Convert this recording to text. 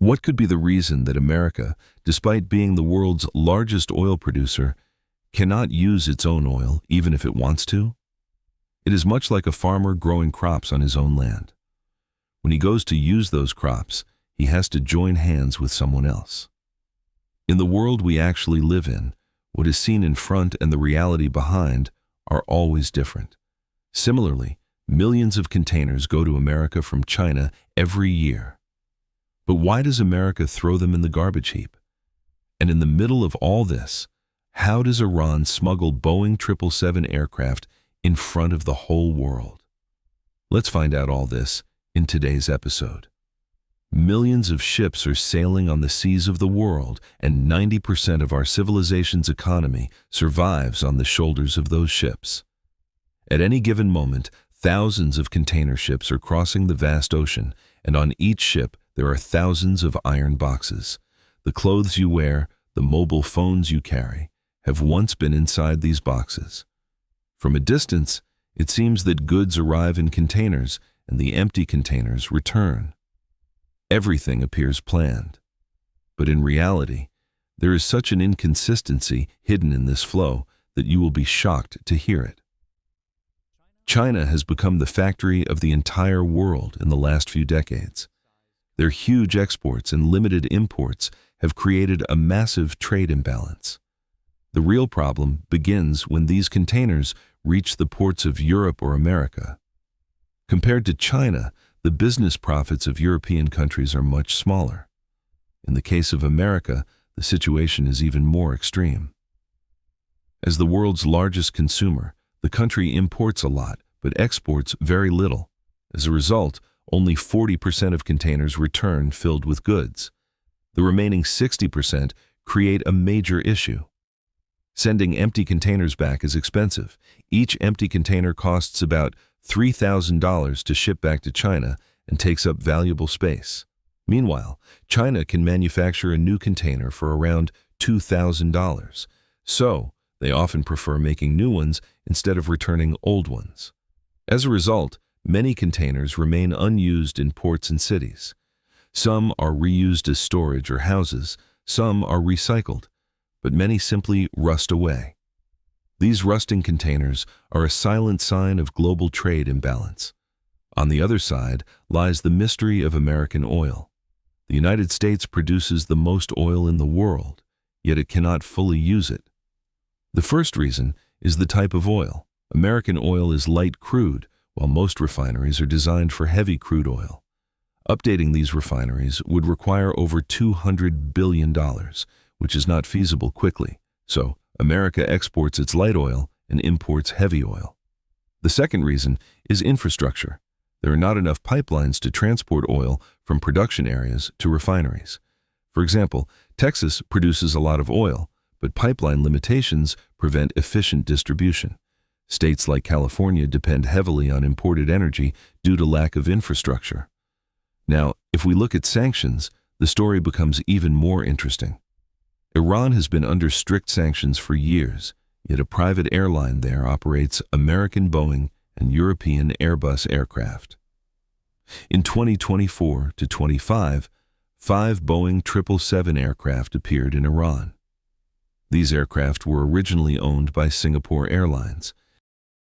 What could be the reason that America, despite being the world's largest oil producer, cannot use its own oil even if it wants to? It is much like a farmer growing crops on his own land. When he goes to use those crops, he has to join hands with someone else. In the world we actually live in, what is seen in front and the reality behind are always different. Similarly, millions of containers go to America from China every year. But why does America throw them in the garbage heap? And in the middle of all this, how does Iran smuggle Boeing 777 aircraft in front of the whole world? Let's find out all this in today's episode. Millions of ships are sailing on the seas of the world, and 90% of our civilization's economy survives on the shoulders of those ships. At any given moment, thousands of container ships are crossing the vast ocean, and on each ship there are thousands of iron boxes. The clothes you wear, the mobile phones you carry, have once been inside these boxes. From a distance, it seems that goods arrive in containers and the empty containers return. Everything appears planned. But in reality, there is such an inconsistency hidden in this flow that you will be shocked to hear it. China has become the factory of the entire world in the last few decades. Their huge exports and limited imports have created a massive trade imbalance. The real problem begins when these containers reach the ports of Europe or America. Compared to China, the business profits of European countries are much smaller. In the case of America, the situation is even more extreme. As the world's largest consumer, the country imports a lot, but exports very little. As a result, only 40% of containers return filled with goods. The remaining 60% create a major issue. Sending empty containers back is expensive. Each empty container costs about $3,000 to ship back to China and takes up valuable space. Meanwhile, China can manufacture a new container for around $2,000. So, they often prefer making new ones instead of returning old ones. As a result, many containers remain unused in ports and cities. Some are reused as storage or houses, some are recycled, but many simply rust away. These rusting containers are a silent sign of global trade imbalance. On the other side lies the mystery of American oil. The United States produces the most oil in the world, yet it cannot fully use it. The first reason is the type of oil. American oil is light crude, while most refineries are designed for heavy crude oil. Updating these refineries would require over $200 billion, which is not feasible quickly. So, America exports its light oil and imports heavy oil. The second reason is infrastructure. There are not enough pipelines to transport oil from production areas to refineries. For example, Texas produces a lot of oil, but pipeline limitations prevent efficient distribution. States like California depend heavily on imported energy due to lack of infrastructure. Now, if we look at sanctions, the story becomes even more interesting. Iran has been under strict sanctions for years, yet a private airline there operates American Boeing and European Airbus aircraft. In 2024 to 25, 5 Boeing 777 aircraft appeared in Iran. These aircraft were originally owned by Singapore Airlines,